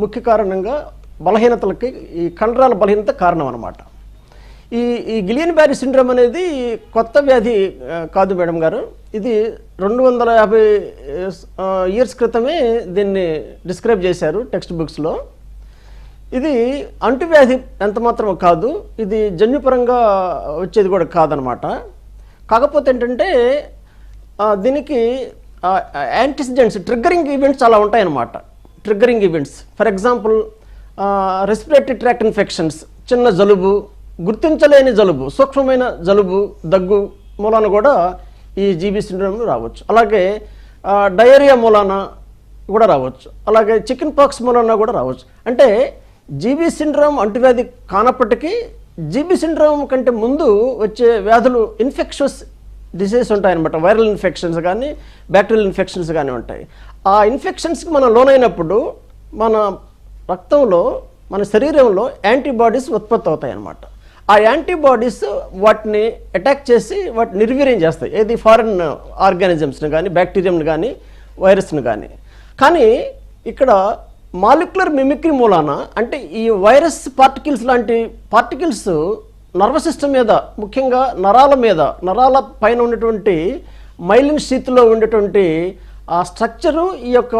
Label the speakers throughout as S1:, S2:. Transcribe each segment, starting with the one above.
S1: ముఖ్య కారణంగా బలహీనతలకి ఈ కండరాల బలహీనత కారణం అన్నమాట. ఈ గిలియన్ బ్యారీ సిండ్రోమ్ అనేది కొత్త వ్యాధి కాదు మేడం గారు. ఇది 250 ఇయర్స్ క్రితమే దీన్ని డిస్క్రైబ్ చేశారు టెక్స్ట్ బుక్స్లో. ఇది అంటువ్యాధి ఎంత మాత్రం కాదు, ఇది జన్యుపరంగా వచ్చేది కూడా కాదనమాట. కాకపోతే ఏంటంటే దీనికి యాంటిసిడెంట్స్, ట్రిగ్గరింగ్ ఈవెంట్స్ చాలా ఉంటాయన్నమాట. Triggering events for example respiratory tract infections, చిన్న జలుబు, గుర్తించలేని జలుబు, సూక్ష్మమైన జలుబు, దగ్గు మూలాన కూడా ఈ జీబీ సిండ్రోమ్ రావచ్చు. అలాగే డయేరియా మూలాన కూడా రావచ్చు. అలాగే చికెన్ పాక్స్ మూలాన కూడా రావచ్చు. అంటే జీబీ సిండ్రోమ్ అంటువ్యాధి కానప్పటికీ జీబీ సిండ్రోమ్ కంటే ముందు వచ్చే వ్యాధులు ఇన్ఫెక్షన్స్ డిసీజెస్ ఉంటాయన్నమాట. వైరల్ ఇన్ఫెక్షన్స్ కానీ బ్యాక్టీరియల్ ఇన్ఫెక్షన్స్ కానీ ఉంటాయి. ఆ ఇన్ఫెక్షన్స్కి మనం లోనైనప్పుడు మన రక్తంలో, మన శరీరంలో యాంటీబాడీస్ ఉత్పత్తి అవుతాయి అన్నమాట. ఆ యాంటీబాడీస్ వాటిని అటాక్ చేసి వాటిని నిర్వీర్యం చేస్తాయి, ఏది ఫారెన్ ఆర్గానిజమ్స్ని కానీ బ్యాక్టీరియంని కానీ వైరస్ని కానీ. కానీ ఇక్కడ మాలిక్యులర్ మిమిక్రీ మూలాన, అంటే ఈ వైరస్ పార్టికల్స్ లాంటి పార్టికల్స్ నర్వస్ సిస్టమ్ మీద, ముఖ్యంగా నరాల మీద, నరాల పైన ఉన్నటువంటి మైలిన్ షీత్లో ఉండేటువంటి ఆ స్ట్రక్చరు ఈ యొక్క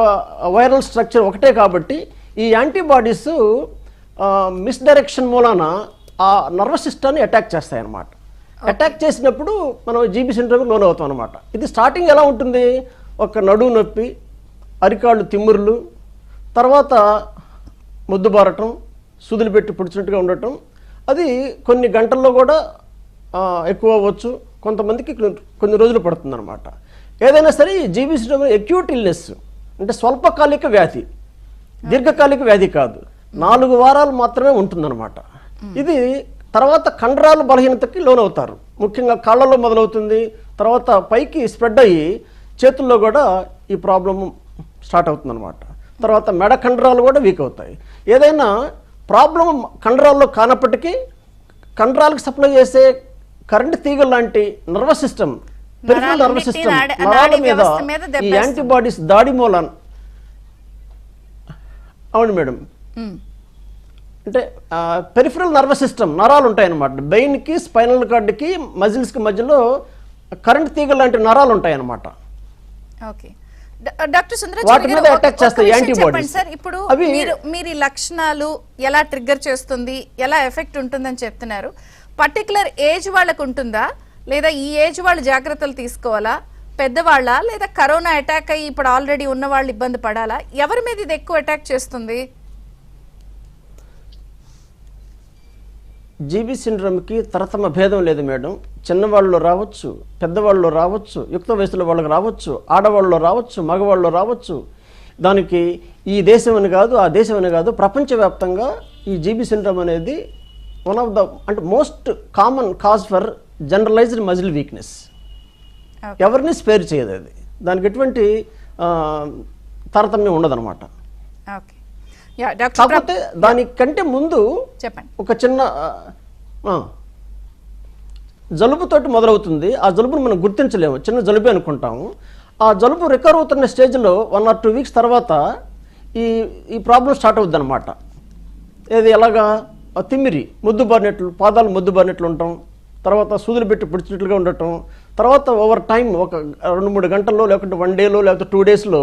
S1: వైరల్ స్ట్రక్చర్ ఒకటే కాబట్టి ఈ యాంటీబాడీస్ మిస్డైరెక్షన్ మూలాన ఆ నర్వస్ సిస్టమ్ని అటాక్ చేస్తాయన్నమాట. అటాక్ చేసినప్పుడు మనం జీబీ సిండ్రోమ్కి లోన్ అవుతాం అనమాట. ఇది స్టార్టింగ్ ఎలా ఉంటుంది? ఒక నడుము నొప్పి, అరికాళ్ళు తిమ్మురులు, తర్వాత ముద్దుబారటం, సూదులు పెట్టి పుడిచినట్టుగా ఉండటం. అది కొన్ని గంటల్లో కూడా ఎక్కువ అవ్వచ్చు, కొంతమందికి కొన్ని రోజులు పడుతుంది అనమాట. ఏదైనా సరే ఈ జీబీ సిండ్రోమ్ అక్యూట్ ఇల్నెస్, అంటే స్వల్పకాలిక వ్యాధి, దీర్ఘకాలిక వ్యాధి కాదు. 4 వారాలు మాత్రమే ఉంటుందన్నమాట. ఇది తర్వాత కండరాల బలహీనతకి లోనవుతారు. ముఖ్యంగా కాళ్ళలో మొదలవుతుంది, తర్వాత పైకి స్ప్రెడ్ అయ్యి చేతుల్లో కూడా ఈ ప్రాబ్లం స్టార్ట్ అవుతుందన్నమాట. తర్వాత మెడ కండరాలు కూడా వీక్ అవుతాయి. ఏదైనా ప్రాబ్లం కండరాల్లో కానప్పటికీ కండరాలకు సప్లై చేసే కరెంట్ తీగ లాంటి nervous system, peripheral nervous system, నరాల మీద ఈ యాంటీబాడీస్ దాడి మూలాన. అవును మేడం, అంటే పెరిఫరల్ నర్వస్ సిస్టమ్, నరాలు ఉంటాయన్నమాట. బ్రెయిన్కి, స్పైనల్ కార్డ్కి, మజిల్స్కి మధ్యలో కరెంట్ తీగ లాంటి నరాలు ఉంటాయన్నమాట.
S2: ఓకే డాక్టర్ సుందరాచార్య గారు, సార్ ఇప్పుడు మీరు ఈ లక్షణాలు ఎలా ట్రిగ్గర్ చేస్తుంది, ఎలా ఎఫెక్ట్ ఉంటుందని చెప్తున్నారు. పర్టికులర్ ఏజ్ వాళ్ళకు ఉంటుందా, లేదా ఈ ఏజ్ వాళ్ళు జాగ్రత్తలు తీసుకోవాలా, పెద్దవాళ్ళ, లేదా కరోనా అటాక్ అయ్యి ఇప్పుడు ఆల్రెడీ ఉన్న వాళ్ళు ఇబ్బంది పడాలా? ఎవరి మీద ఇది ఎక్కువ అటాక్ చేస్తుంది?
S1: జీబీ సిండ్రోమ్కి తరతమ భేదం లేదు మేడం. చిన్నవాళ్ళు రావచ్చు, పెద్దవాళ్ళు రావచ్చు, యుక్త వయసులో వాళ్ళకి రావచ్చు, ఆడవాళ్ళు రావచ్చు, మగవాళ్ళు రావచ్చు. దానికి ఈ దేశం అని కాదు, ఆ దేశం అని కాదు, ప్రపంచవ్యాప్తంగా ఈ జీబీ సిండ్రోమ్ అనేది వన్ ఆఫ్ ద అంటే most common cause for generalized muscle weakness. ఎవరిని స్పేర్ చేయదు అది, దానికి ఎటువంటి తారతమ్యం ఉండదన్నమాట. కాకపోతే దానికంటే ముందు ఒక చిన్న జలుబుతోటి మొదలవుతుంది. ఆ జలుబును మనం గుర్తించలేము, చిన్న జలుబు అనుకుంటాము. ఆ జలుబు రికవర్ అవుతున్న స్టేజ్లో 1 or 2 weeks తర్వాత ఈ ప్రాబ్లం స్టార్ట్ అవుద్ది అనమాట. ఏది ఎలాగా? తిమ్మిరి, ముద్దుబారినట్లు, పాదాలు ముద్దుబారినట్లు ఉండటం, తర్వాత సూదులు పెట్టి పుడిచినట్లుగా ఉండటం, తర్వాత ఓవర్ టైం ఒక 2-3 గంటల్లో, లేకుంటే 1 dayలో, లేకపోతే 2 daysలో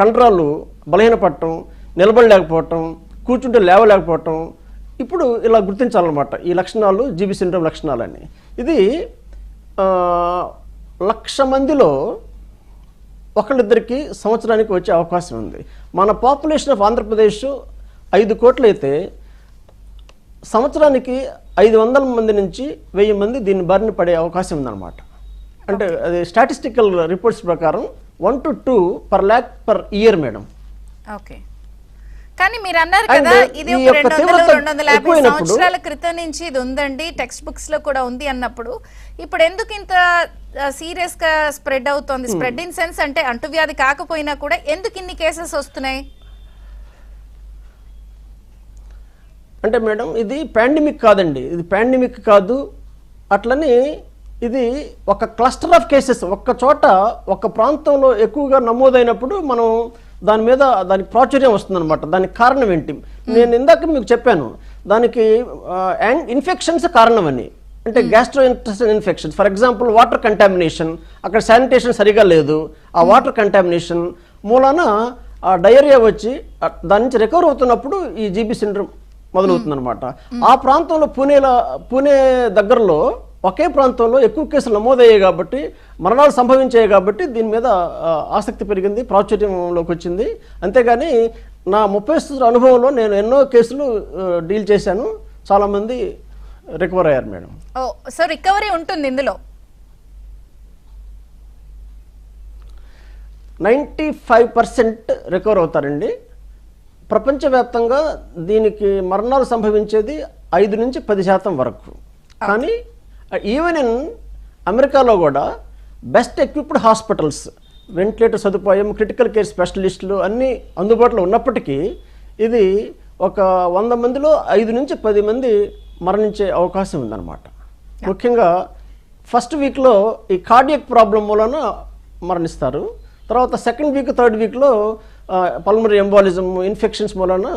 S1: కండరాలు బలహీనపడటం, నిలబడలేకపోవటం, కూర్చుంటే లేవలేకపోవటం. ఇప్పుడు ఇలా గుర్తించాలన్నమాట ఈ లక్షణాలు, జీబీ సిండ్రోమ్ లక్షణాలని. ఇది 1,00,000 మందిలో ఒకళ్ళిద్దరికి సంవత్సరానికి వచ్చే అవకాశం ఉంది. మన పాపులేషన్ ఆఫ్ ఆంధ్రప్రదేశ్ 5 కోట్లు అయితే సంవత్సరానికి 500 మంది నుంచి 1000 మంది దీని బారిన పడే అవకాశం ఉందన్నమాట. అంటే అది స్టాటిస్టికల్ రిపోర్ట్స్ ప్రకారం 1 to 2 per lakh per year madam.
S2: Okay, కానీ మీరు అన్నారు కదా ఇది ఒక 200-250 సంవత్సరాల క్రితం నుంచి ఇది ఉందండి, టెక్స్ట్ బుక్స్ లో కూడా ఉంది అన్నప్పుడు ఇప్పుడు ఎందుకు ఇంత సీరియస్ గా స్ప్రెడ్ అవుతోంది? స్ప్రెడ్ ఇన్ సెన్స్ అంటే అంటువ్యాధి కాకపోయినా కూడా ఎందుకు ఇన్ని కేసెస్ వస్తున్నాయి?
S1: అంటే మేడం ఇది పాండమిక్ కాదండి, ఇది పాండమిక్ కాదు. అట్లని ఇది ఒక క్లస్టర్ ఆఫ్ కేసెస్, ఒక్క చోట ఒక ప్రాంతంలో ఎక్కువగా నమోదైనప్పుడు మనం దాని మీద దానికి ప్రాచుర్యం వస్తుందన్నమాట. దానికి కారణం ఏంటి? నేను ఇందాక మీకు చెప్పాను, దానికి ఇన్ఫెక్షన్స్ కారణమని. అంటే gastro intestinal infections, for example water contamination, అక్కడ శానిటేషన్ సరిగా లేదు, ఆ వాటర్ కంటామినేషన్ మూలాన ఆ డయేరియా వచ్చి దాని నుంచి రికవర్ అవుతున్నప్పుడు ఈ జీబీ సిండ్రోమ్ మొదలవుతుందన్నమాట. ఆ ప్రాంతంలో పూణే దగ్గరలో ఒకే ప్రాంతంలో ఎక్కువ కేసులు నమోదయ్యాయి కాబట్టి, మరణాలు సంభవించాయి కాబట్టి దీని మీద ఆసక్తి పెరిగింది, ప్రాచుర్యంలోకి వచ్చింది. అంతేగాని నా 30 సంవత్సరాల అనుభవంలో నేను ఎన్నో కేసులు డీల్ చేశాను, చాలామంది రికవర్ అయ్యారు మేడం.
S2: సో రికవరీ ఉంటుంది ఇందులో
S1: 95% రికవర్ అవుతారండి. ప్రపంచవ్యాప్తంగా దీనికి మరణాలు సంభవించేది 5 నుంచి 10% వరకు. కానీ ఈవెన్ ఇన్ అమెరికాలో కూడా బెస్ట్ ఎక్విప్డ్ హాస్పిటల్స్, వెంటిలేటర్ సదుపాయం, క్రిటికల్ కేర్ స్పెషలిస్టులు అన్నీ అందుబాటులో ఉన్నప్పటికీ ఇది ఒక 100 మందిలో 5 నుంచి 10 మంది మరణించే అవకాశం ఉందన్నమాట. ముఖ్యంగా ఫస్ట్ వీక్లో ఈ కార్డియక్ ప్రాబ్లం మూలన మరణిస్తారు. తర్వాత సెకండ్ వీక్, థర్డ్ వీక్లో పల్మనరీ ఎంబాలిజం, ఇన్ఫెక్షన్స్ మూలన